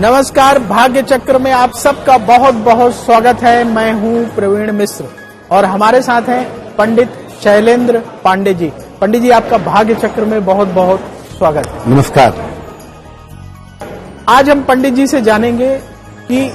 नमस्कार, भाग्य चक्र में आप सबका बहुत बहुत स्वागत है। मैं हूं प्रवीण मिश्र और हमारे साथ हैं पंडित शैलेंद्र पांडे जी। पंडित जी, आपका भाग्य चक्र में बहुत बहुत स्वागत है। नमस्कार। आज हम पंडित जी से जानेंगे कि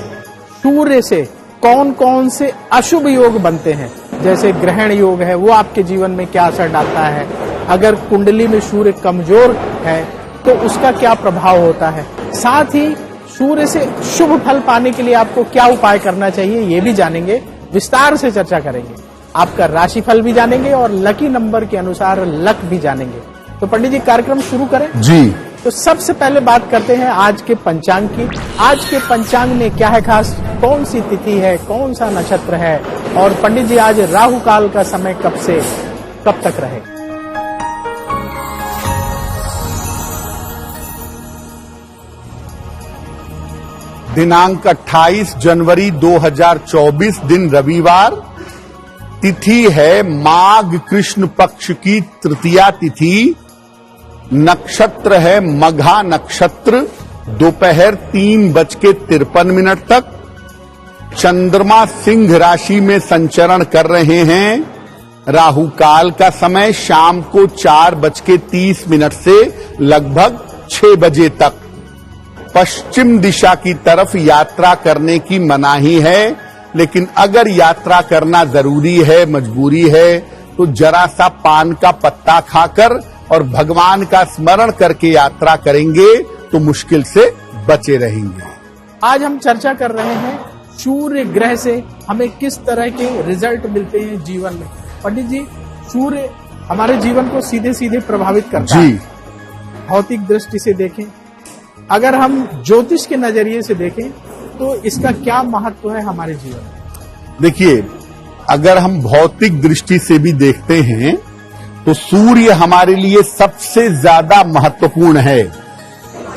सूर्य से कौन कौन से अशुभ योग बनते हैं। जैसे ग्रहण योग है, वो आपके जीवन में क्या असर डालता है। अगर कुंडली में सूर्य कमजोर है तो उसका क्या प्रभाव होता है। साथ ही सूर्य से शुभ फल पाने के लिए आपको क्या उपाय करना चाहिए, ये भी जानेंगे, विस्तार से चर्चा करेंगे। आपका राशिफल भी जानेंगे और लकी नंबर के अनुसार लक भी जानेंगे। तो पंडित जी, कार्यक्रम शुरू करें जी। तो सबसे पहले बात करते हैं आज के पंचांग की। आज के पंचांग में क्या है खास, कौन सी तिथि है, कौन सा नक्षत्र है, और पंडित जी आज राहु काल का समय कब से कब तक रहे। दिनांक 28 जनवरी 2024, दिन रविवार। तिथि है माघ कृष्ण पक्ष की तृतीया तिथि। नक्षत्र है मघा नक्षत्र। दोपहर 3:53 तक। चंद्रमा सिंह राशि में संचरण कर रहे हैं। राहु काल का समय शाम को 4:30 से लगभग 6 बजे तक। पश्चिम दिशा की तरफ यात्रा करने की मनाही है, लेकिन अगर यात्रा करना जरूरी है, मजबूरी है, तो जरा सा पान का पत्ता खाकर और भगवान का स्मरण करके यात्रा करेंगे तो मुश्किल से बचे रहेंगे। आज हम चर्चा कर रहे हैं सूर्य ग्रह से हमें किस तरह के रिजल्ट मिलते हैं जीवन में। पंडित जी, सूर्य हमारे जीवन को सीधे सीधे प्रभावित करता है। भौतिक दृष्टि से देखें, अगर हम ज्योतिष के नजरिए से देखें तो इसका क्या महत्व है हमारे जीवन में। देखिए, अगर हम भौतिक दृष्टि से भी देखते हैं तो सूर्य हमारे लिए सबसे ज्यादा महत्वपूर्ण है।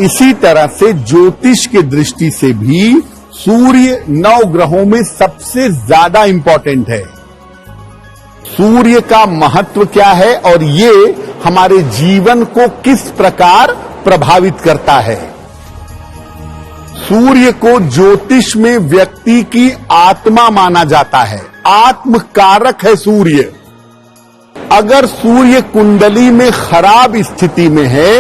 इसी तरह से ज्योतिष के दृष्टि से भी सूर्य 9 ग्रहों में सबसे ज्यादा इंपॉर्टेंट है। सूर्य का महत्व क्या है और ये हमारे जीवन को किस प्रकार प्रभावित करता है। सूर्य को ज्योतिष में व्यक्ति की आत्मा माना जाता है। आत्म कारक है सूर्य। अगर सूर्य कुंडली में खराब स्थिति में है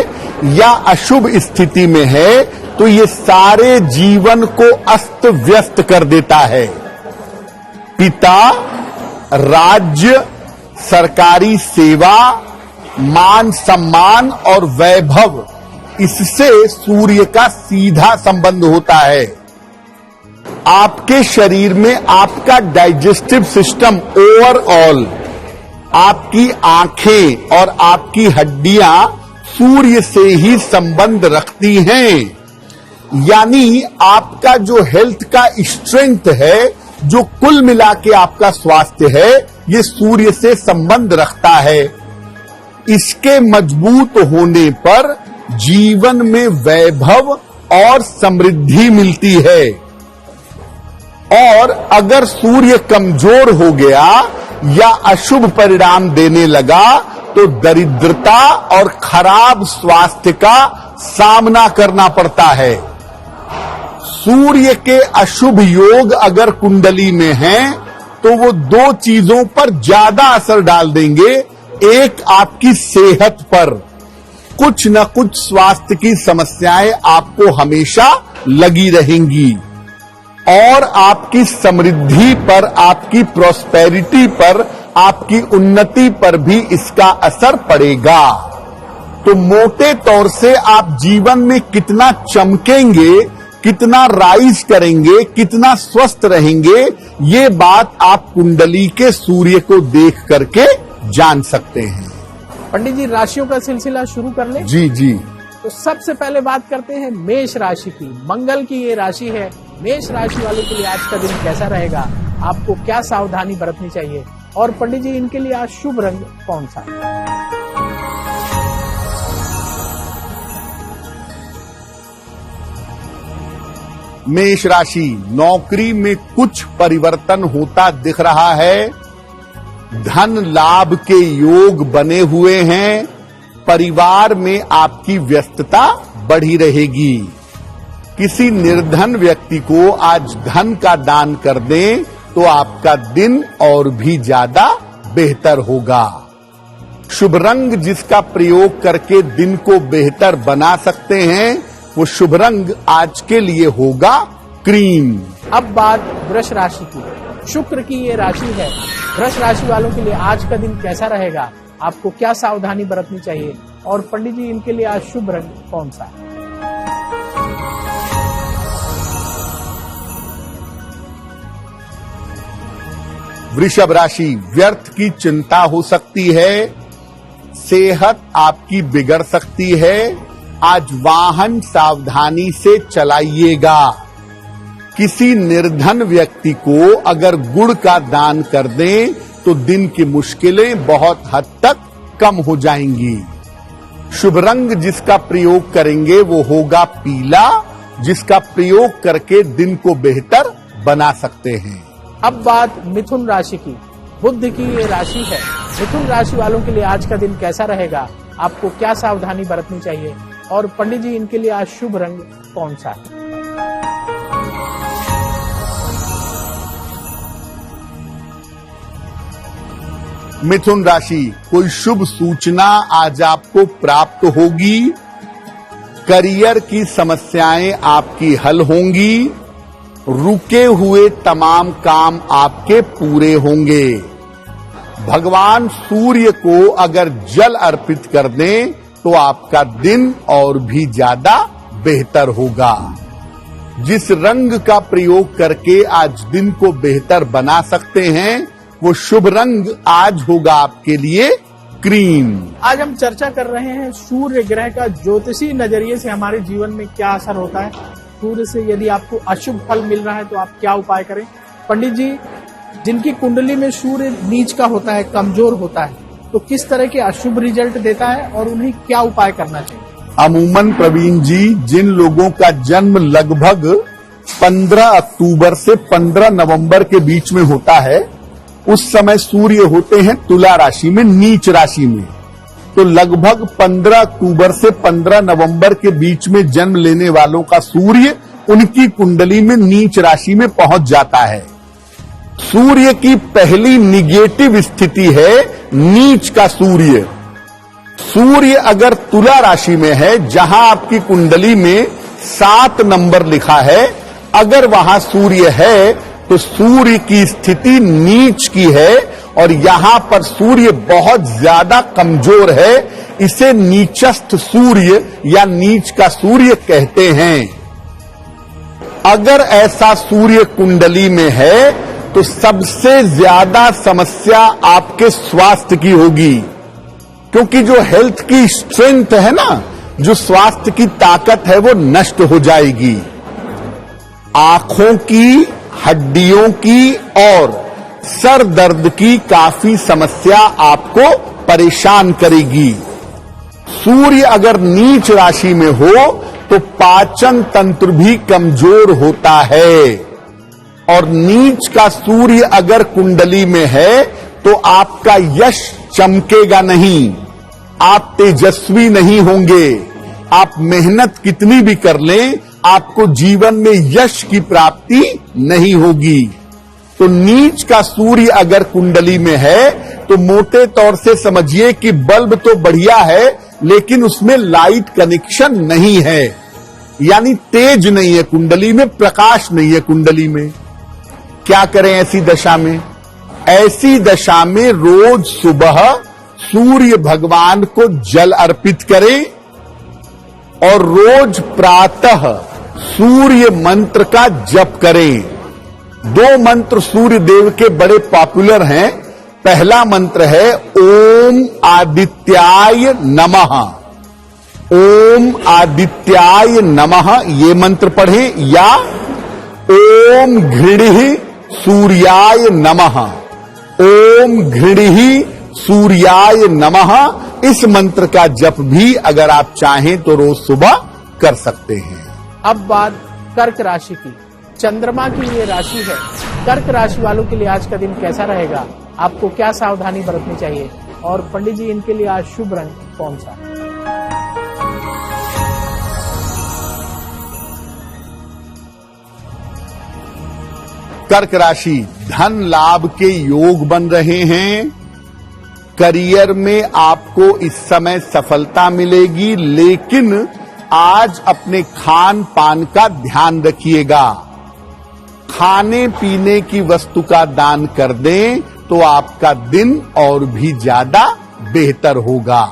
या अशुभ स्थिति में है तो ये सारे जीवन को अस्त व्यस्त कर देता है। पिता, राज्य, सरकारी सेवा, मान सम्मान और वैभव, इससे सूर्य का सीधा संबंध होता है। आपके शरीर में आपका डाइजेस्टिव सिस्टम ओवरऑल, आपकी आंखें और आपकी हड्डियां सूर्य से ही संबंध रखती हैं। यानी आपका जो हेल्थ का स्ट्रेंथ है, जो कुल मिला के आपका स्वास्थ्य है, ये सूर्य से संबंध रखता है। इसके मजबूत होने पर जीवन में वैभव और समृद्धि मिलती है। और अगर सूर्य कमजोर हो गया या अशुभ परिणाम देने लगा तो दरिद्रता और खराब स्वास्थ्य का सामना करना पड़ता है। सूर्य के अशुभ योग अगर कुंडली में हैं तो वो 2 चीजों पर ज्यादा असर डाल देंगे। एक, आपकी सेहत पर। कुछ न कुछ स्वास्थ्य की समस्याएं आपको हमेशा लगी रहेंगी और आपकी समृद्धि पर, आपकी प्रॉस्पेरिटी पर, आपकी उन्नति पर भी इसका असर पड़ेगा। तो मोटे तौर से आप जीवन में कितना चमकेंगे, कितना राइज करेंगे, कितना स्वस्थ रहेंगे, ये बात आप कुंडली के सूर्य को देख करके जान सकते हैं। पंडित जी, राशियों का सिलसिला शुरू कर ले। जी जी। तो सबसे पहले बात करते हैं मेष राशि की। मंगल की ये राशि है। मेष राशि वालों के लिए आज का दिन कैसा रहेगा, आपको क्या सावधानी बरतनी चाहिए, और पंडित जी इनके लिए आज शुभ रंग कौन सा है। मेष राशि, नौकरी में कुछ परिवर्तन होता दिख रहा है। धन लाभ के योग बने हुए हैं। परिवार में आपकी व्यस्तता बढ़ी रहेगी। किसी निर्धन व्यक्ति को आज धन का दान कर दें तो आपका दिन और भी ज्यादा बेहतर होगा। शुभ रंग जिसका प्रयोग करके दिन को बेहतर बना सकते हैं वो शुभ रंग आज के लिए होगा क्रीम। अब बात वृष राशि की। शुक्र की ये राशि है। वृष राशि वालों के लिए आज का दिन कैसा रहेगा, आपको क्या सावधानी बरतनी चाहिए, और पंडित जी इनके लिए आज शुभ रंग कौन सा है? वृषभ राशि, व्यर्थ की चिंता हो सकती है, सेहत आपकी बिगड़ सकती है। आज वाहन सावधानी से चलाइएगा। किसी निर्धन व्यक्ति को अगर गुड़ का दान कर दें तो दिन की मुश्किलें बहुत हद तक कम हो जाएंगी। शुभ रंग जिसका प्रयोग करेंगे वो होगा पीला, जिसका प्रयोग करके दिन को बेहतर बना सकते हैं। अब बात मिथुन राशि की। बुध की ये राशि है। मिथुन राशि वालों के लिए आज का दिन कैसा रहेगा, आपको क्या सावधानी बरतनी चाहिए, और पंडित जी इनके लिए आज शुभ रंग कौन सा है? मिथुन राशि, कोई शुभ सूचना आज आपको प्राप्त होगी। करियर की समस्याएं आपकी हल होंगी। रुके हुए तमाम काम आपके पूरे होंगे। भगवान सूर्य को अगर जल अर्पित कर दें तो आपका दिन और भी ज्यादा बेहतर होगा। जिस रंग का प्रयोग करके आज दिन को बेहतर बना सकते हैं वो शुभ रंग आज होगा आपके लिए क्रीम। आज हम चर्चा कर रहे हैं सूर्य ग्रह का ज्योतिषी नजरिए से हमारे जीवन में क्या असर होता है। सूर्य से यदि आपको अशुभ फल मिल रहा है तो आप क्या उपाय करें। पंडित जी, जिनकी कुंडली में सूर्य नीच का होता है, कमजोर होता है, तो किस तरह के अशुभ रिजल्ट देता है और उन्हें क्या उपाय करना चाहिए? अमूमन प्रवीण जी, जिन लोगों का जन्म लगभग 15 अक्टूबर से 15 नवंबर के बीच में होता है, उस समय सूर्य होते हैं तुला राशि में, नीच राशि में। तो लगभग 15 अक्टूबर से 15 नवंबर के बीच में जन्म लेने वालों का सूर्य उनकी कुंडली में नीच राशि में पहुंच जाता है। सूर्य की पहली निगेटिव स्थिति है नीच का सूर्य। सूर्य अगर तुला राशि में है, जहां आपकी कुंडली में 7 नंबर लिखा है, अगर वहां सूर्य है तो सूर्य की स्थिति नीच की है और यहां पर सूर्य बहुत ज्यादा कमजोर है। इसे नीचस्थ सूर्य या नीच का सूर्य कहते हैं। अगर ऐसा सूर्य कुंडली में है तो सबसे ज्यादा समस्या आपके स्वास्थ्य की होगी, क्योंकि जो हेल्थ की स्ट्रेंथ है ना, जो स्वास्थ्य की ताकत है, वो नष्ट हो जाएगी। आंखों की, हड्डियों की और सर दर्द की काफी समस्या आपको परेशान करेगी। सूर्य अगर नीच राशि में हो तो पाचन तंत्र भी कमजोर होता है, और नीच का सूर्य अगर कुंडली में है तो आपका यश चमकेगा नहीं, आप तेजस्वी नहीं होंगे। आप मेहनत कितनी भी कर लें, आपको जीवन में यश की प्राप्ति नहीं होगी। तो नीच का सूर्य अगर कुंडली में है तो मोटे तौर से समझिए कि बल्ब तो बढ़िया है लेकिन उसमें लाइट कनेक्शन नहीं है, यानी तेज नहीं है कुंडली में, प्रकाश नहीं है कुंडली में। क्या करें ऐसी दशा में? ऐसी दशा में रोज सुबह सूर्य भगवान को जल अर्पित करें और रोज प्रातः सूर्य मंत्र का जप करें। 2 मंत्र सूर्य देव के बड़े पॉपुलर हैं। पहला मंत्र है ओम आदित्याय नमः। ओम आदित्याय नमः ये मंत्र पढ़ें, या ओम घृणिः सूर्याय नमः। ओम घृणिः सूर्याय नमः इस मंत्र का जप भी अगर आप चाहें तो रोज सुबह कर सकते हैं। अब बात कर्क राशि की। चंद्रमा की ये राशि है। कर्क राशि वालों के लिए आज का दिन कैसा रहेगा, आपको क्या सावधानी बरतनी चाहिए, और पंडित जी इनके लिए आज शुभ रंग कौन सा है? कर्क राशि, धन लाभ के योग बन रहे हैं। करियर में आपको इस समय सफलता मिलेगी, लेकिन आज अपने खान पान का ध्यान रखिएगा। खाने पीने की वस्तु का दान कर दें तो आपका दिन और भी ज्यादा बेहतर होगा।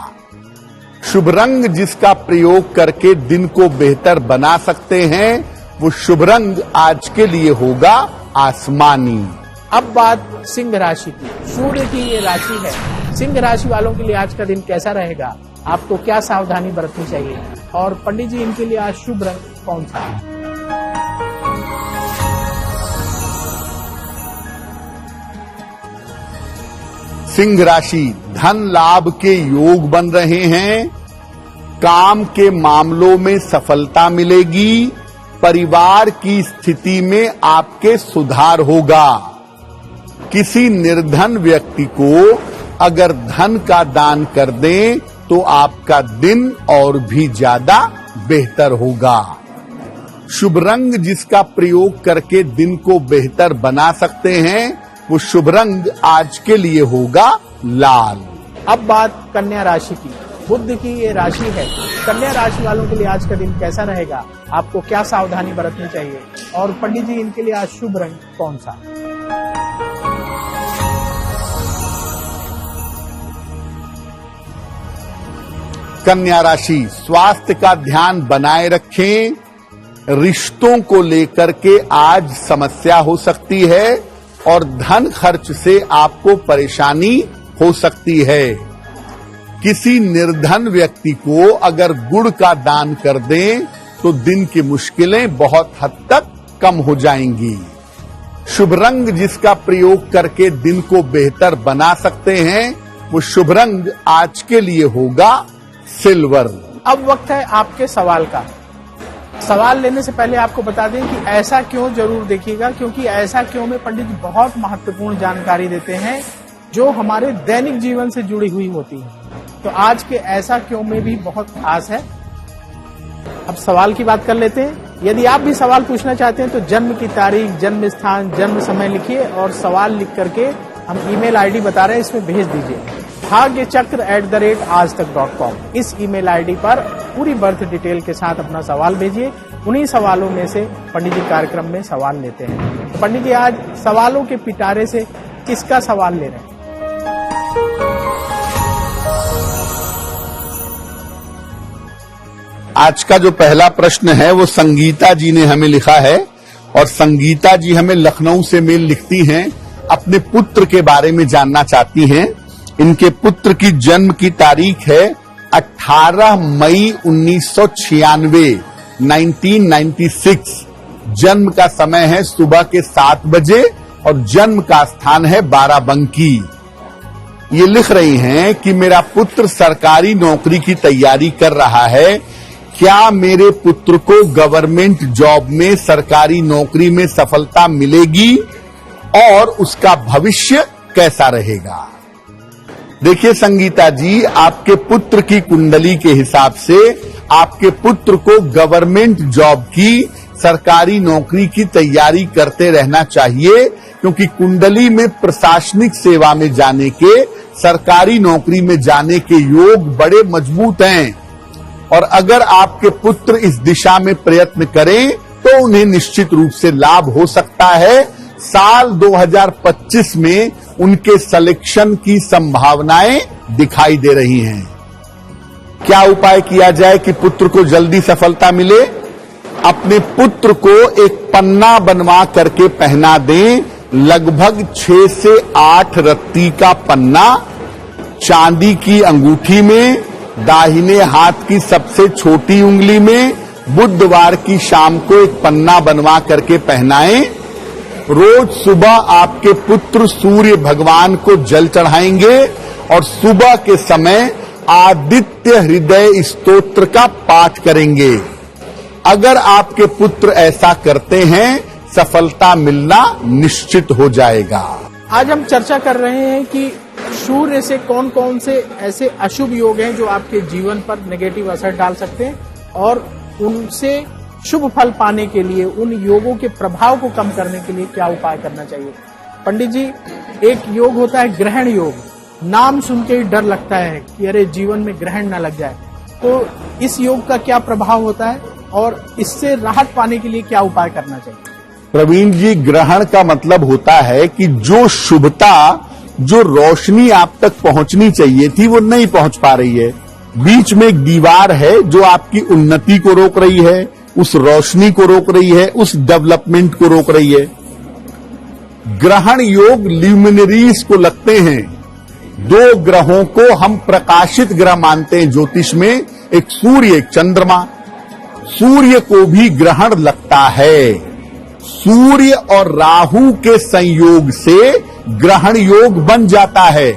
शुभ रंग जिसका प्रयोग करके दिन को बेहतर बना सकते हैं, वो शुभ रंग आज के लिए होगा आसमानी। अब बात सिंह राशि की। सूर्य की ये राशि है। सिंह राशि वालों के लिए आज का दिन कैसा रहेगा? आपको क्या सावधानी बरतनी चाहिए? और पंडित जी, इनके लिए आज शुभ रंग कौन सा है? सिंह राशि, धन लाभ के योग बन रहे हैं। काम के मामलों में सफलता मिलेगी। परिवार की स्थिति में आपके सुधार होगा। किसी निर्धन व्यक्ति को अगर धन का दान कर दें तो आपका दिन और भी ज्यादा बेहतर होगा। शुभ रंग जिसका प्रयोग करके दिन को बेहतर बना सकते हैं, वो शुभ रंग आज के लिए होगा लाल। अब बात कन्या राशि की। बुध की ये राशि है। कन्या राशि वालों के लिए आज का दिन कैसा रहेगा? आपको क्या सावधानी बरतनी चाहिए? और पंडित जी, इनके लिए आज शुभ रंग कौन सा? कन्या राशि, स्वास्थ्य का ध्यान बनाए रखें। रिश्तों को लेकर के आज समस्या हो सकती है और धन खर्च से आपको परेशानी हो सकती है। किसी निर्धन व्यक्ति को अगर गुड़ का दान कर दें तो दिन की मुश्किलें बहुत हद तक कम हो जाएंगी। शुभ रंग जिसका प्रयोग करके दिन को बेहतर बना सकते हैं, वो शुभ रंग आज के लिए होगा सिल्वर। अब वक्त है आपके सवाल का। सवाल लेने से पहले आपको बता दें कि ऐसा क्यों जरूर देखिएगा, क्योंकि ऐसा क्यों में पंडित जी बहुत महत्वपूर्ण जानकारी देते हैं जो हमारे दैनिक जीवन से जुड़ी हुई होती है। तो आज के ऐसा क्यों में भी बहुत खास है। अब सवाल की बात कर लेते हैं। यदि आप भी सवाल पूछना चाहते हैं तो जन्म की तारीख, जन्म स्थान, जन्म समय लिखिए और सवाल लिख करके हम ईमेल आईडी बता रहे हैं, इसमें भेज दीजिए bhagyachakra@aajtak.com। इस ईमेल आईडी पर पूरी बर्थ डिटेल के साथ अपना सवाल भेजिए। उन्हीं सवालों में से पंडित जी कार्यक्रम में सवाल लेते हैं। तो पंडित जी, आज सवालों के पिटारे से किसका सवाल ले रहे हैं? आज का जो पहला प्रश्न है वो संगीता जी ने हमें लिखा है और संगीता जी हमें लखनऊ से मेल लिखती हैं। अपने पुत्र के बारे में जानना चाहती हैं। इनके पुत्र की जन्म की तारीख है 18 मई 1996। जन्म का समय है सुबह के 7 बजे और जन्म का स्थान है बाराबंकी। ये लिख रही हैं कि मेरा पुत्र सरकारी नौकरी की तैयारी कर रहा है। क्या मेरे पुत्र को गवर्नमेंट जॉब में, सरकारी नौकरी में सफलता मिलेगी और उसका भविष्य कैसा रहेगा? देखिए संगीता जी, आपके पुत्र की कुंडली के हिसाब से आपके पुत्र को गवर्नमेंट जॉब की, सरकारी नौकरी की तैयारी करते रहना चाहिए, क्योंकि कुंडली में प्रशासनिक सेवा में जाने के, सरकारी नौकरी में जाने के योग बड़े मजबूत हैं। और अगर आपके पुत्र इस दिशा में प्रयत्न करें तो उन्हें निश्चित रूप से लाभ हो सकता है। साल 2025 में उनके सिलेक्शन की संभावनाएं दिखाई दे रही हैं। क्या उपाय किया जाए कि पुत्र को जल्दी सफलता मिले? अपने पुत्र को एक पन्ना बनवा करके पहना दें। लगभग 6 से 8 रत्ती का पन्ना चांदी की अंगूठी में, दाहिने हाथ की सबसे छोटी उंगली में, बुधवार की शाम को एक पन्ना बनवा करके पहनाएं। रोज सुबह आपके पुत्र सूर्य भगवान को जल चढ़ाएंगे और सुबह के समय आदित्य हृदय स्तोत्र का पाठ करेंगे। अगर आपके पुत्र ऐसा करते हैं, सफलता मिलना निश्चित हो जाएगा। आज हम चर्चा कर रहे हैं कि सूर्य से कौन कौन से ऐसे अशुभ योग हैं जो आपके जीवन पर नेगेटिव असर डाल सकते हैं और उनसे शुभ फल पाने के लिए, उन योगों के प्रभाव को कम करने के लिए क्या उपाय करना चाहिए? पंडित जी, एक योग होता है ग्रहण योग। नाम सुन के ही डर लगता है कि अरे जीवन में ग्रहण ना लग जाए, तो इस योग का क्या प्रभाव होता है और इससे राहत पाने के लिए क्या उपाय करना चाहिए? प्रवीण जी, ग्रहण का मतलब होता है कि जो शुभता, जो रोशनी आप तक पहुंचनी चाहिए थी वो नहीं पहुंच पा रही है। बीच में एक दीवार है जो आपकी उन्नति को रोक रही है, उस रोशनी को रोक रही है, उस डेवलपमेंट को रोक रही है। ग्रहण योग ल्यूमिनरीज को लगते हैं। दो ग्रहों को हम प्रकाशित ग्रह मानते हैं ज्योतिष में, एक सूर्य एक चंद्रमा। सूर्य को भी ग्रहण लगता है। सूर्य और राहु के संयोग से ग्रहण योग बन जाता है।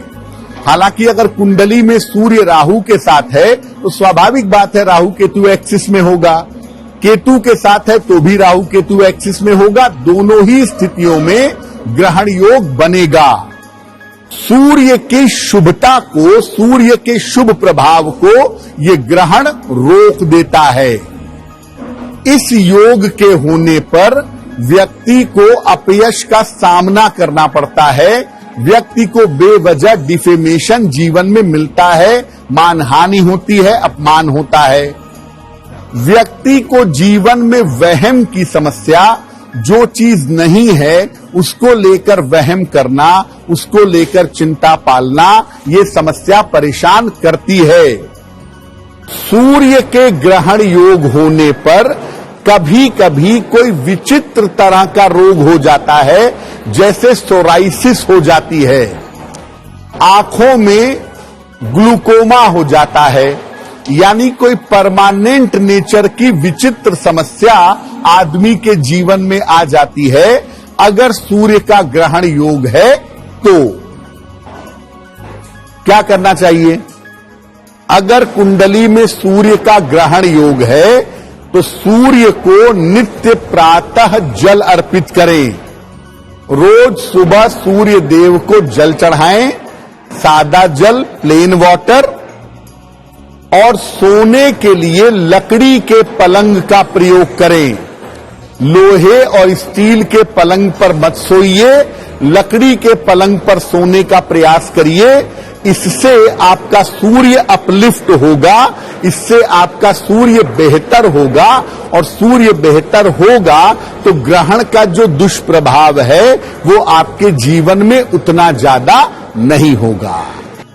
हालांकि अगर कुंडली में सूर्य राहु के साथ है तो स्वाभाविक बात है राहु केतु एक्सिस में होगा, केतु के साथ है तो भी राहु केतु एक्सिस में होगा। दोनों ही स्थितियों में ग्रहण योग बनेगा। सूर्य की शुभता को, सूर्य के शुभ प्रभाव को ये ग्रहण रोक देता है। इस योग के होने पर व्यक्ति को अपयश का सामना करना पड़ता है। व्यक्ति को बेवजह डिफेमेशन जीवन में मिलता है, मानहानि होती है, अपमान होता है। व्यक्ति को जीवन में वहम की समस्या, जो चीज नहीं है उसको लेकर वहम करना, उसको लेकर चिंता पालना, ये समस्या परेशान करती है। सूर्य के ग्रहण योग होने पर कभी कभी कोई विचित्र तरह का रोग हो जाता है, जैसे सोराइसिस हो जाती है, आंखों में ग्लूकोमा हो जाता है, यानी कोई परमानेंट नेचर की विचित्र समस्या आदमी के जीवन में आ जाती है। अगर सूर्य का ग्रहण योग है तो क्या करना चाहिए? अगर कुंडली में सूर्य का ग्रहण योग है तो सूर्य को नित्य प्रातः जल अर्पित करें। रोज सुबह सूर्य देव को जल चढ़ाएं, सादा जल, प्लेन वाटर। और सोने के लिए लकड़ी के पलंग का प्रयोग करें। लोहे और स्टील के पलंग पर मत सोइए, लकड़ी के पलंग पर सोने का प्रयास करिए। इससे आपका सूर्य अपलिफ्ट होगा, इससे आपका सूर्य बेहतर होगा, और सूर्य बेहतर होगा तो ग्रहण का जो दुष्प्रभाव है वो आपके जीवन में उतना ज्यादा नहीं होगा।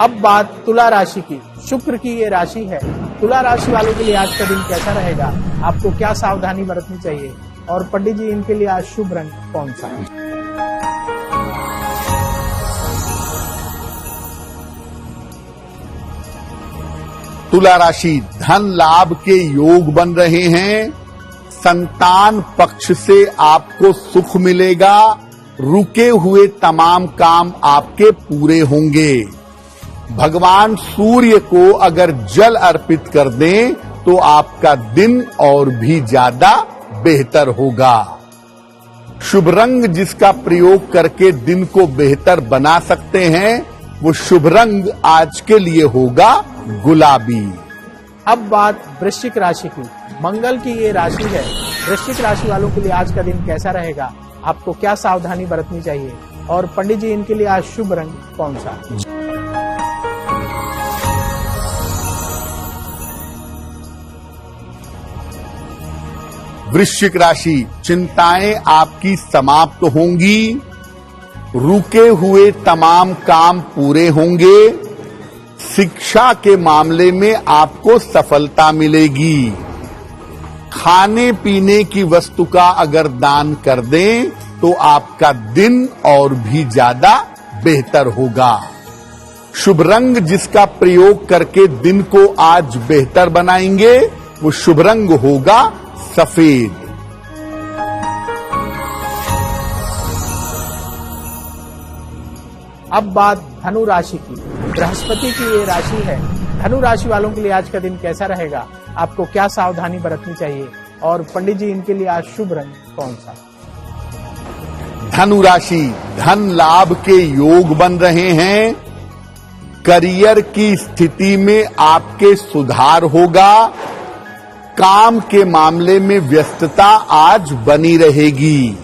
अब बात तुला राशि की। शुक्र की ये राशि है। तुला राशि वालों के लिए आज का दिन कैसा रहेगा? आपको क्या सावधानी बरतनी चाहिए? और पंडित जी, इनके लिए आज शुभ रंग कौन सा है? तुला राशि, धन लाभ के योग बन रहे हैं। संतान पक्ष से आपको सुख मिलेगा। रुके हुए तमाम काम आपके पूरे होंगे। भगवान सूर्य को अगर जल अर्पित कर दें तो आपका दिन और भी ज्यादा बेहतर होगा। शुभ रंग जिसका प्रयोग करके दिन को बेहतर बना सकते हैं वो शुभ रंग आज के लिए होगा गुलाबी। अब बात वृश्चिक राशि की। मंगल की ये राशि है। वृश्चिक राशि वालों के लिए आज का दिन कैसा रहेगा? आपको क्या सावधानी बरतनी चाहिए? और पंडित जी, इनके लिए आज शुभ रंग कौन सा? वृश्चिक राशि, चिंताएं आपकी समाप्त होंगी। रुके हुए तमाम काम पूरे होंगे। शिक्षा के मामले में आपको सफलता मिलेगी। खाने पीने की वस्तु का अगर दान कर दें तो आपका दिन और भी ज्यादा बेहतर होगा। शुभ रंग जिसका प्रयोग करके दिन को आज बेहतर बनाएंगे वो शुभ रंग होगा सफेद। अब बात धनु राशि की। बृहस्पति की ये राशि है। धनु राशि वालों के लिए आज का दिन कैसा रहेगा? आपको क्या सावधानी बरतनी चाहिए? और पंडित जी, इनके लिए आज शुभ रंग कौन सा? धनु राशि, धन लाभ के योग बन रहे हैं। करियर की स्थिति में आपके सुधार होगा। काम के मामले में व्यस्तता आज बनी रहेगी।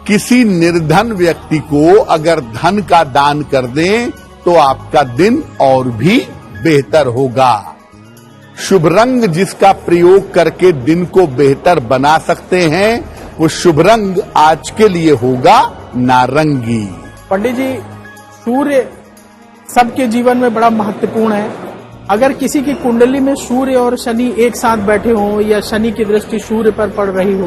किसी निर्धन व्यक्ति को अगर धन का दान कर दें तो आपका दिन और भी बेहतर होगा। शुभ रंग जिसका प्रयोग करके दिन को बेहतर बना सकते हैं वो शुभ रंग आज के लिए होगा नारंगी। पंडित जी, सूर्य सबके जीवन में बड़ा महत्वपूर्ण है। अगर किसी की कुंडली में सूर्य और शनि एक साथ बैठे हों या शनि की दृष्टि सूर्य पर पड़ रही हो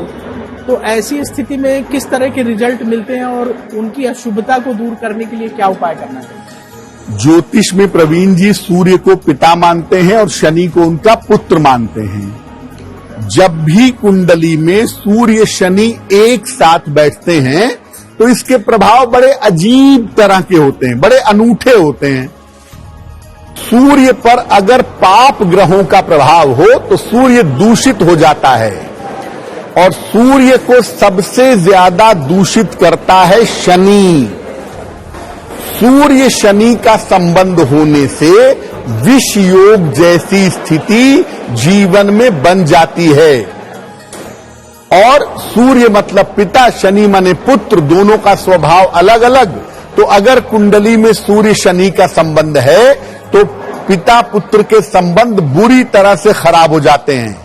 तो ऐसी स्थिति में किस तरह के रिजल्ट मिलते हैं और उनकी अशुभता को दूर करने के लिए क्या उपाय करना चाहिए? ज्योतिष में प्रवीण जी सूर्य को पिता मानते हैं और शनि को उनका पुत्र मानते हैं। जब भी कुंडली में सूर्य शनि एक साथ बैठते हैं तो इसके प्रभाव बड़े अजीब तरह के होते हैं, बड़े अनूठे होते हैं। सूर्य पर अगर पाप ग्रहों का प्रभाव हो तो सूर्य दूषित हो जाता है और सूर्य को सबसे ज्यादा दूषित करता है शनि। सूर्य शनि का संबंध होने से विष योग जैसी स्थिति जीवन में बन जाती है और सूर्य मतलब पिता, शनि माने पुत्र, दोनों का स्वभाव अलग अलग। तो अगर कुंडली में सूर्य शनि का संबंध है तो पिता पुत्र के संबंध बुरी तरह से खराब हो जाते हैं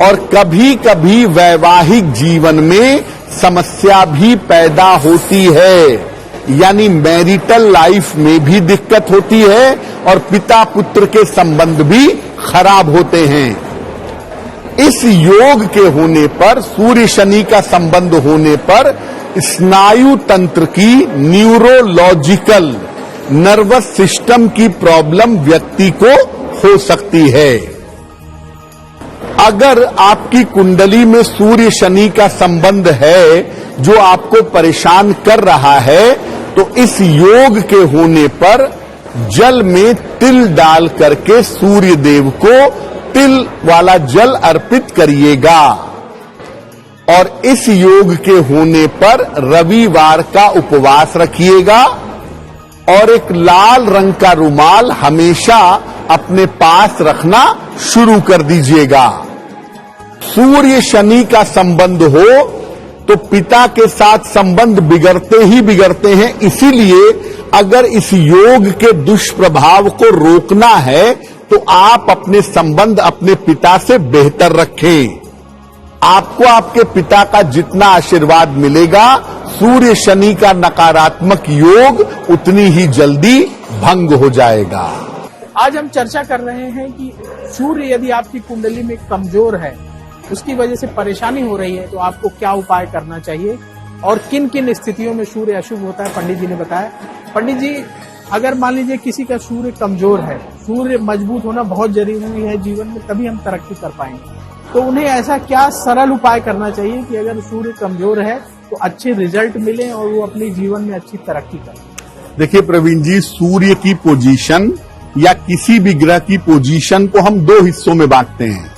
और कभी कभी वैवाहिक जीवन में समस्या भी पैदा होती है, यानी मैरिटल लाइफ में भी दिक्कत होती है और पिता पुत्र के संबंध भी खराब होते हैं। इस योग के होने पर, सूर्य शनि का संबंध होने पर स्नायु तंत्र की, न्यूरोलॉजिकल नर्वस सिस्टम की प्रॉब्लम व्यक्ति को हो सकती है। अगर आपकी कुंडली में सूर्य शनि का संबंध है जो आपको परेशान कर रहा है तो इस योग के होने पर जल में तिल डाल करके सूर्य देव को तिल वाला जल अर्पित करिएगा और इस योग के होने पर रविवार का उपवास रखिएगा और एक लाल रंग का रुमाल हमेशा अपने पास रखना शुरू कर दीजिएगा। सूर्य शनि का संबंध हो तो पिता के साथ संबंध बिगड़ते ही बिगड़ते हैं, इसीलिए अगर इस योग के दुष्प्रभाव को रोकना है तो आप अपने संबंध अपने पिता से बेहतर रखें। आपको आपके पिता का जितना आशीर्वाद मिलेगा, सूर्य शनि का नकारात्मक योग उतनी ही जल्दी भंग हो जाएगा। आज हम चर्चा कर रहे हैं कि सूर्य यदि आपकी कुंडली में कमजोर है, उसकी वजह से परेशानी हो रही है, तो आपको क्या उपाय करना चाहिए और किन किन स्थितियों में सूर्य अशुभ होता है, पंडित जी ने बताया। पंडित जी, अगर मान लीजिए किसी का सूर्य कमजोर है, सूर्य मजबूत होना बहुत जरूरी है जीवन में, तभी हम तरक्की कर पाएंगे, तो उन्हें ऐसा क्या सरल उपाय करना चाहिए कि अगर सूर्य कमजोर है तो अच्छे रिजल्ट मिले और वो अपने जीवन में अच्छी तरक्की करें? देखिए प्रवीण जी, सूर्य की पोजीशन या किसी भी ग्रह की पोजीशन को हम दो हिस्सों में बांटते हैं।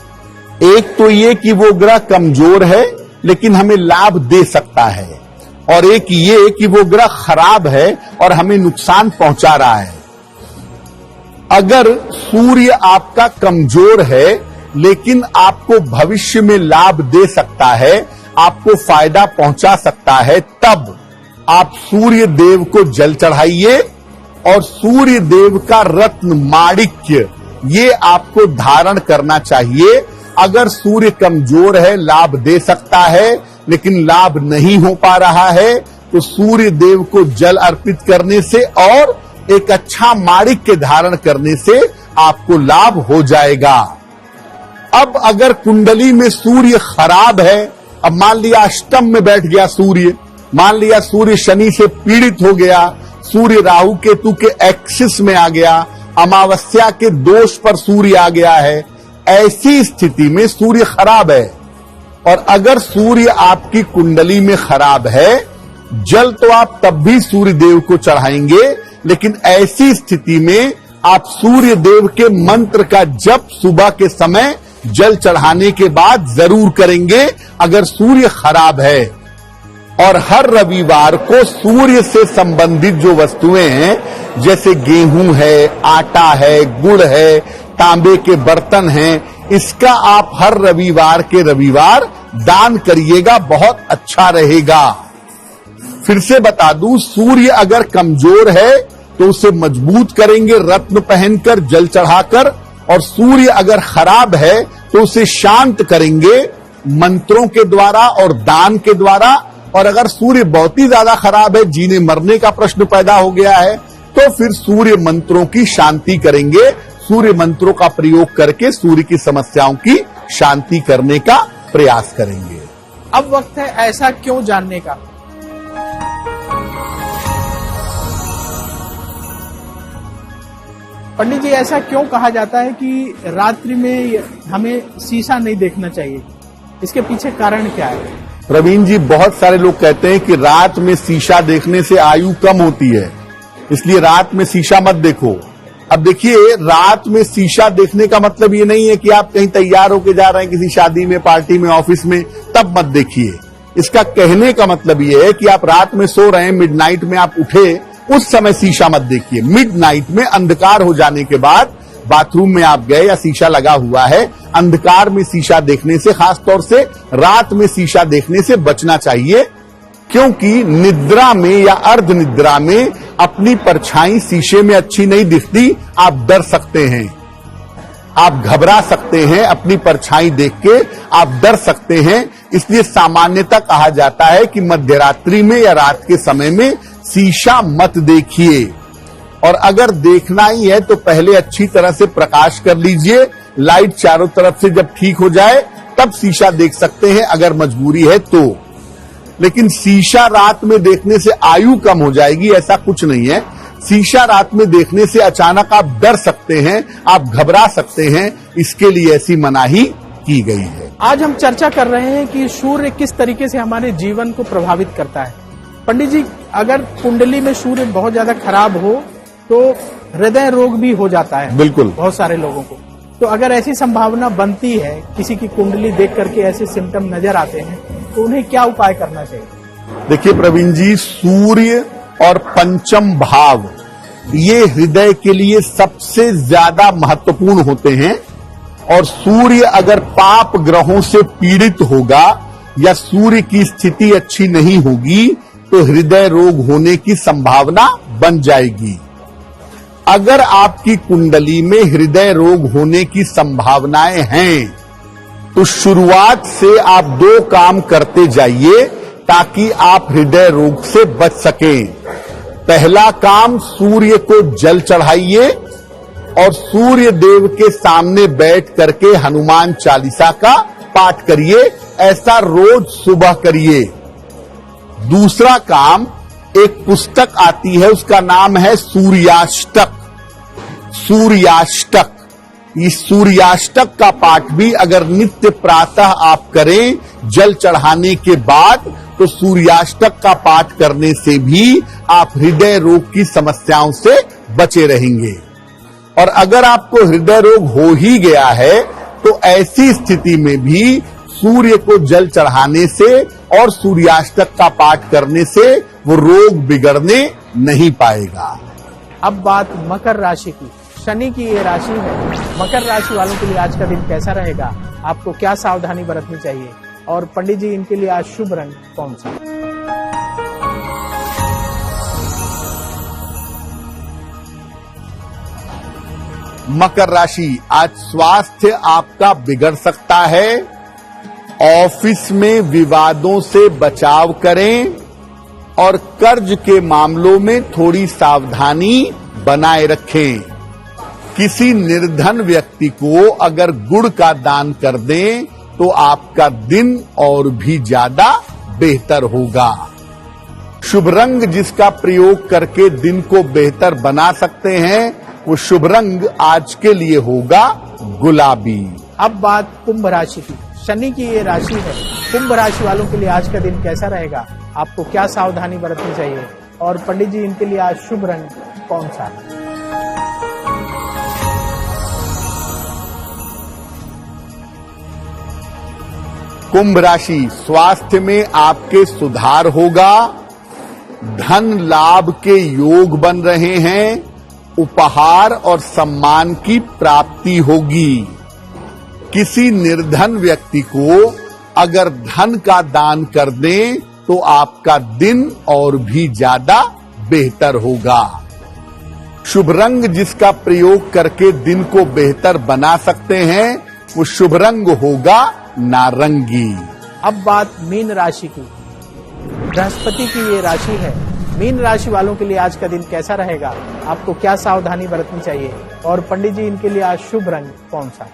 एक तो ये कि वो ग्रह कमजोर है लेकिन हमें लाभ दे सकता है, और एक ये कि वो ग्रह खराब है और हमें नुकसान पहुंचा रहा है। अगर सूर्य आपका कमजोर है लेकिन आपको भविष्य में लाभ दे सकता है, आपको फायदा पहुंचा सकता है, तब आप सूर्य देव को जल चढ़ाइए और सूर्य देव का रत्न माणिक्य ये आपको धारण करना चाहिए। अगर सूर्य कमजोर है, लाभ दे सकता है लेकिन लाभ नहीं हो पा रहा है, तो सूर्य देव को जल अर्पित करने से और एक अच्छा माणिक्य धारण करने से आपको लाभ हो जाएगा। अब अगर कुंडली में सूर्य खराब है, अब मान लिया अष्टम में बैठ गया सूर्य, मान लिया सूर्य शनि से पीड़ित हो गया, सूर्य राहु केतु के एक्सिस में आ गया, अमावस्या के दोष पर सूर्य आ गया है, ऐसी स्थिति में सूर्य खराब है। और अगर सूर्य आपकी कुंडली में खराब है, जल तो आप तब भी सूर्य देव को चढ़ाएंगे, लेकिन ऐसी स्थिति में आप सूर्य देव के मंत्र का जप सुबह के समय जल चढ़ाने के बाद जरूर करेंगे अगर सूर्य खराब है। और हर रविवार को सूर्य से संबंधित जो वस्तुएं हैं, जैसे गेहूं है, आटा है, गुड़ है, तांबे के बर्तन हैं, इसका आप हर रविवार के रविवार दान करिएगा, बहुत अच्छा रहेगा। फिर से बता दूं, सूर्य अगर कमजोर है तो उसे मजबूत करेंगे रत्न पहनकर, जल चढ़ाकर, और सूर्य अगर खराब है तो उसे शांत करेंगे मंत्रों के द्वारा और दान के द्वारा। और अगर सूर्य बहुत ही ज्यादा खराब है, जीने मरने का प्रश्न पैदा हो गया है, तो फिर सूर्य मंत्रों की शांति करेंगे। सूर्य मंत्रों का प्रयोग करके सूर्य की समस्याओं की शांति करने का प्रयास करेंगे। अब वक्त है ऐसा क्यों जानने का। पंडित जी, ऐसा क्यों कहा जाता है कि रात्रि में हमें शीशा नहीं देखना चाहिए, इसके पीछे कारण क्या है? प्रवीण जी, बहुत सारे लोग कहते हैं कि रात में शीशा देखने से आयु कम होती है, इसलिए रात में शीशा मत देखो। अब देखिए, रात में शीशा देखने का मतलब ये नहीं है कि आप कहीं तैयार होके जा रहे हैं किसी शादी में, पार्टी में, ऑफिस में, तब मत देखिए। इसका कहने का मतलब ये है कि आप रात में सो रहे हैं, मिडनाइट में आप उठे, उस समय शीशा मत देखिए। मिडनाइट में अंधकार हो जाने के बाद बाथरूम में आप गए या शीशा लगा हुआ है, अंधकार में शीशा देखने से, खासतौर से रात में शीशा देखने से बचना चाहिए, क्योंकि निद्रा में या अर्ध निद्रा में अपनी परछाई शीशे में अच्छी नहीं दिखती। आप डर सकते हैं, आप घबरा सकते हैं, अपनी परछाई देख के आप डर सकते हैं। इसलिए सामान्यतः कहा जाता है कि मध्यरात्रि में या रात के समय में शीशा मत देखिए, और अगर देखना ही है तो पहले अच्छी तरह से प्रकाश कर लीजिए। लाइट चारों तरफ से जब ठीक हो जाए तब शीशा देख सकते हैं, अगर मजबूरी है तो। लेकिन शीशा रात में देखने से आयु कम हो जाएगी, ऐसा कुछ नहीं है। शीशा रात में देखने से अचानक आप डर सकते हैं, आप घबरा सकते हैं, इसके लिए ऐसी मनाही की गई है। आज हम चर्चा कर रहे हैं कि सूर्य किस तरीके से हमारे जीवन को प्रभावित करता है। पंडित जी, अगर कुंडली में सूर्य बहुत ज्यादा खराब हो तो हृदय रोग भी हो जाता है, बिल्कुल, बहुत सारे लोगों को। तो अगर ऐसी संभावना बनती है, किसी की कुंडली देख करके ऐसे सिम्टम नजर आते हैं, तो उन्हें क्या उपाय करना चाहिए? देखिए प्रवीण जी, सूर्य और पंचम भाव ये हृदय के लिए सबसे ज्यादा महत्वपूर्ण होते हैं, और सूर्य अगर पाप ग्रहों से पीड़ित होगा या सूर्य की स्थिति अच्छी नहीं होगी तो हृदय रोग होने की संभावना बन जाएगी। अगर आपकी कुंडली में हृदय रोग होने की संभावनाएं हैं तो शुरुआत से आप 2 काम करते जाइए ताकि आप हृदय रोग से बच सकें। पहला काम, सूर्य को जल चढ़ाइए और सूर्य देव के सामने बैठ करके हनुमान चालीसा का पाठ करिए। ऐसा रोज सुबह करिए। दूसरा काम, एक पुस्तक आती है, उसका नाम है सूर्याष्टक। सूर्याष्टक, इस सूर्याष्टक का पाठ भी अगर नित्य प्रातः आप करें जल चढ़ाने के बाद, तो सूर्याष्टक का पाठ करने से भी आप हृदय रोग की समस्याओं से बचे रहेंगे। और अगर आपको हृदय रोग हो ही गया है तो ऐसी स्थिति में भी सूर्य को जल चढ़ाने से और सूर्याष्टक का पाठ करने से वो रोग बिगड़ने नहीं पाएगा। अब बात मकर राशि की। शनि की ये राशि है। मकर राशि वालों के लिए आज का दिन कैसा रहेगा, आपको क्या सावधानी बरतनी चाहिए, और पंडित जी इनके लिए आज शुभ रंग कौन सा? मकर राशि, आज स्वास्थ्य आपका बिगड़ सकता है। ऑफिस में विवादों से बचाव करें और कर्ज के मामलों में थोड़ी सावधानी बनाए रखें। किसी निर्धन व्यक्ति को अगर गुड़ का दान कर दें तो आपका दिन और भी ज्यादा बेहतर होगा। शुभ रंग जिसका प्रयोग करके दिन को बेहतर बना सकते हैं, वो शुभ रंग आज के लिए होगा गुलाबी। अब बात कुंभ राशि की। शनि की ये राशि है। कुंभ राशि वालों के लिए आज का दिन कैसा रहेगा, आपको क्या सावधानी बरतनी चाहिए, और पंडित जी इनके लिए आज शुभ रंग कौन सा है? कुंभ राशि, स्वास्थ्य में आपके सुधार होगा। धन लाभ के योग बन रहे हैं। उपहार और सम्मान की प्राप्ति होगी। किसी निर्धन व्यक्ति को अगर धन का दान कर दें तो आपका दिन और भी ज्यादा बेहतर होगा। शुभ रंग जिसका प्रयोग करके दिन को बेहतर बना सकते हैं वो शुभ रंग होगा नारंगी। अब बात मीन राशि की। बृहस्पति की ये राशि है। मीन राशि वालों के लिए आज का दिन कैसा रहेगा, आपको क्या सावधानी बरतनी चाहिए, और पंडित जी इनके लिए आज शुभ रंग कौन सा?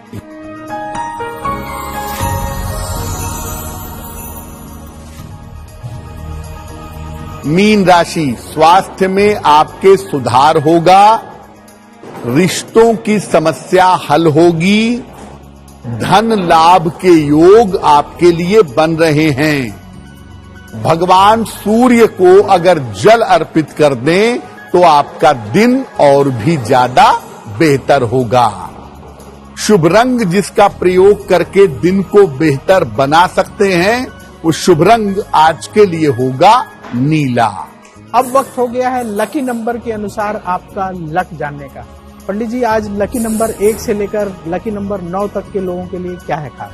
मीन राशि, स्वास्थ्य में आपके सुधार होगा, रिश्तों की समस्या हल होगी, धन लाभ के योग आपके लिए बन रहे हैं। भगवान सूर्य को अगर जल अर्पित कर दें तो आपका दिन और भी ज्यादा बेहतर होगा। शुभ रंग जिसका प्रयोग करके दिन को बेहतर बना सकते हैं वो शुभ रंग आज के लिए होगा नीला। अब वक्त हो गया है लकी नंबर के अनुसार आपका लक जानने का। पंडित जी आज लकी नंबर 1 से लेकर लकी नंबर 9 तक के लोगों के लिए क्या है खास?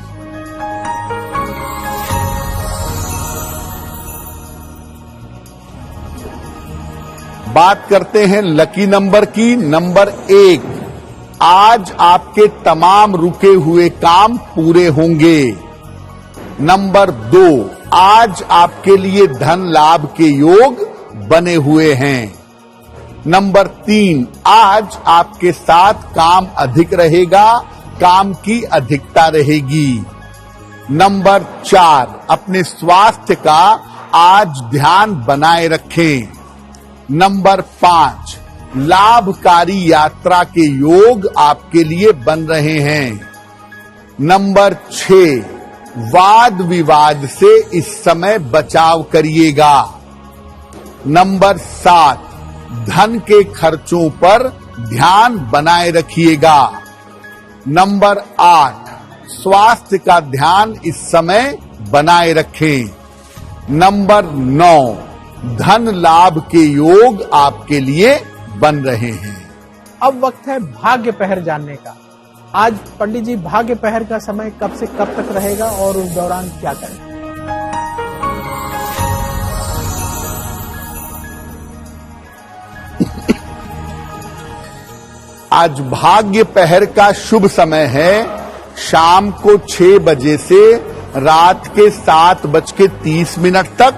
बात करते हैं लकी नंबर की। नंबर 1, आज आपके तमाम रुके हुए काम पूरे होंगे। नंबर 2, आज आपके लिए धन लाभ के योग बने हुए हैं। नंबर 3, आज आपके साथ काम अधिक रहेगा, काम की अधिकता रहेगी। नंबर 4, अपने स्वास्थ्य का आज ध्यान बनाए रखें। नंबर 5, लाभकारी यात्रा के योग आपके लिए बन रहे हैं। नंबर 6, वाद विवाद से इस समय बचाव करिएगा। नंबर 7, धन के खर्चों पर ध्यान बनाए रखिएगा। नंबर 8, स्वास्थ्य का ध्यान इस समय बनाए रखें। नंबर 9, धन लाभ के योग आपके लिए बन रहे हैं। अब वक्त है भाग्य पहर जानने का। आज पंडित जी भाग्य पहर का समय कब से कब तक रहेगा और उस दौरान क्या करें? आज भाग्य पहर का शुभ समय है शाम को 6 बजे से रात के 7:30 तक।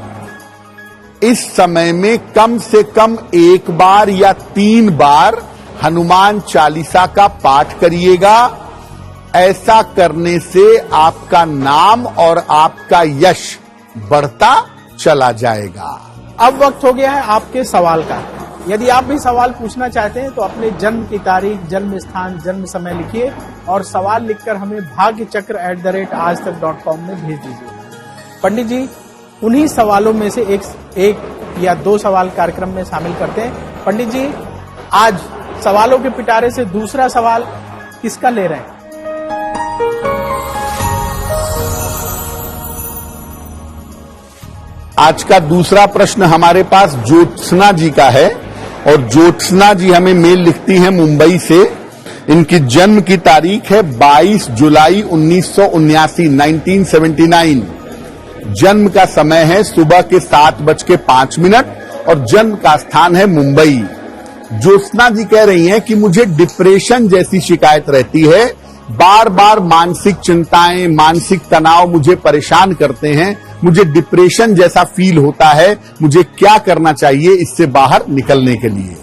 इस समय में कम से कम 1 बार या 3 बार हनुमान चालीसा का पाठ करिएगा। ऐसा करने से आपका नाम और आपका यश बढ़ता चला जाएगा। अब वक्त हो गया है आपके सवाल का। यदि आप भी सवाल पूछना चाहते हैं तो अपने जन्म की तारीख, जन्म स्थान, जन्म समय लिखिए और सवाल लिखकर हमें bhagyachakra@aajtak.com में भेज दीजिए। पंडित जी उन्हीं सवालों में से एक या 2 सवाल कार्यक्रम में शामिल करते हैं। पंडित जी आज सवालों के पिटारे से दूसरा सवाल किसका ले रहे हैं? आज का दूसरा प्रश्न हमारे पास ज्योत्सना जी का है और ज्योत्सना जी हमें मेल लिखती हैं मुंबई से। इनकी जन्म की तारीख है 22 जुलाई 1979 1979। जन्म का समय है सुबह के 7:05 और जन्म का स्थान है मुंबई। ज्योत्सना जी कह रही हैं कि मुझे डिप्रेशन जैसी शिकायत रहती है, बार बार मानसिक चिंताएं, मानसिक तनाव मुझे परेशान करते हैं, मुझे डिप्रेशन जैसा फील होता है, मुझे क्या करना चाहिए इससे बाहर निकलने के लिए?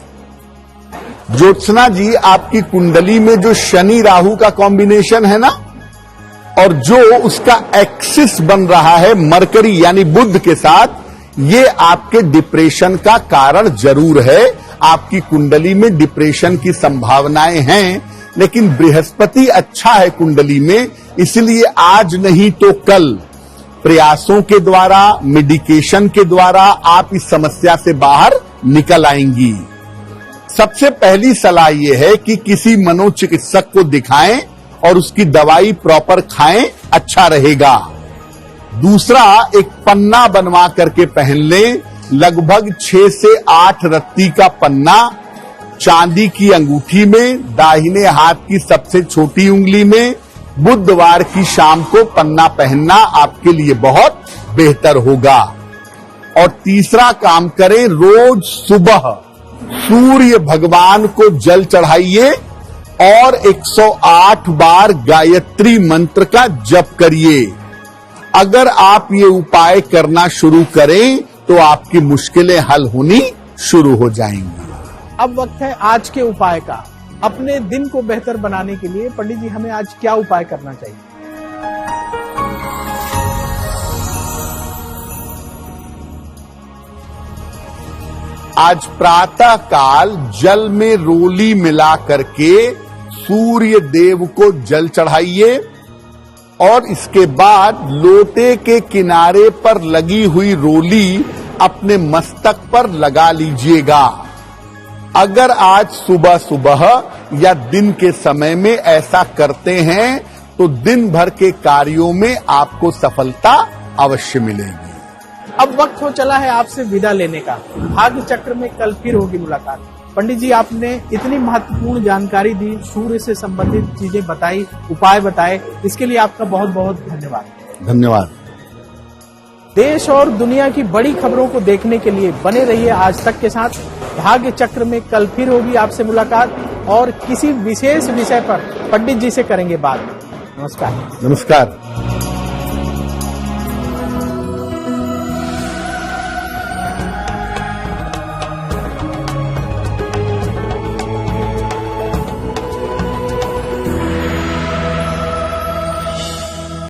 ज्योत्सना जी आपकी कुंडली में जो शनि राहु का कॉम्बिनेशन है ना, और जो उसका एक्सिस बन रहा है मरकरी यानी बुध के साथ, ये आपके डिप्रेशन का कारण जरूर है। आपकी कुंडली में डिप्रेशन की संभावनाएं हैं, लेकिन बृहस्पति अच्छा है कुंडली में, इसलिए आज नहीं तो कल प्रयासों के द्वारा, मेडिकेशन के द्वारा आप इस समस्या से बाहर निकल आएंगी। सबसे पहली सलाह यह है कि किसी मनोचिकित्सक को दिखाएं और उसकी दवाई प्रॉपर खाएं, अच्छा रहेगा। दूसरा, एक पन्ना बनवा करके पहन लें, लगभग 6 से 8 रत्ती का पन्ना, चांदी की अंगूठी में, दाहिने हाथ की सबसे छोटी उंगली में, बुधवार की शाम को पन्ना पहनना आपके लिए बहुत बेहतर होगा। और तीसरा काम करें, रोज सुबह सूर्य भगवान को जल चढ़ाइए और 108 बार गायत्री मंत्र का जप करिए। अगर आप ये उपाय करना शुरू करें तो आपकी मुश्किलें हल होनी शुरू हो जाएंगी। अब वक्त है आज के उपाय का। अपने दिन को बेहतर बनाने के लिए पंडित जी हमें आज क्या उपाय करना चाहिए? आज प्रातः काल जल में रोली मिला करके सूर्य देव को जल चढ़ाइए और इसके बाद लोटे के किनारे पर लगी हुई रोली अपने मस्तक पर लगा लीजिएगा। अगर आज सुबह सुबह या दिन के समय में ऐसा करते हैं तो दिन भर के कार्यों में आपको सफलता अवश्य मिलेगी। अब वक्त हो चला है आपसे विदा लेने का। भाग्य चक्र में कल फिर होगी मुलाकात। पंडित जी आपने इतनी महत्वपूर्ण जानकारी दी, सूर्य से संबंधित चीजें बताई, उपाय बताए, इसके लिए आपका बहुत बहुत धन्यवाद। धन्यवाद। देश और दुनिया की बड़ी खबरों को देखने के लिए बने रहिए आज तक के साथ। भाग्य चक्र में कल फिर होगी आपसे मुलाकात और किसी विशेष विषय पर पंडित जी से करेंगे बात। नमस्कार। नमस्कार।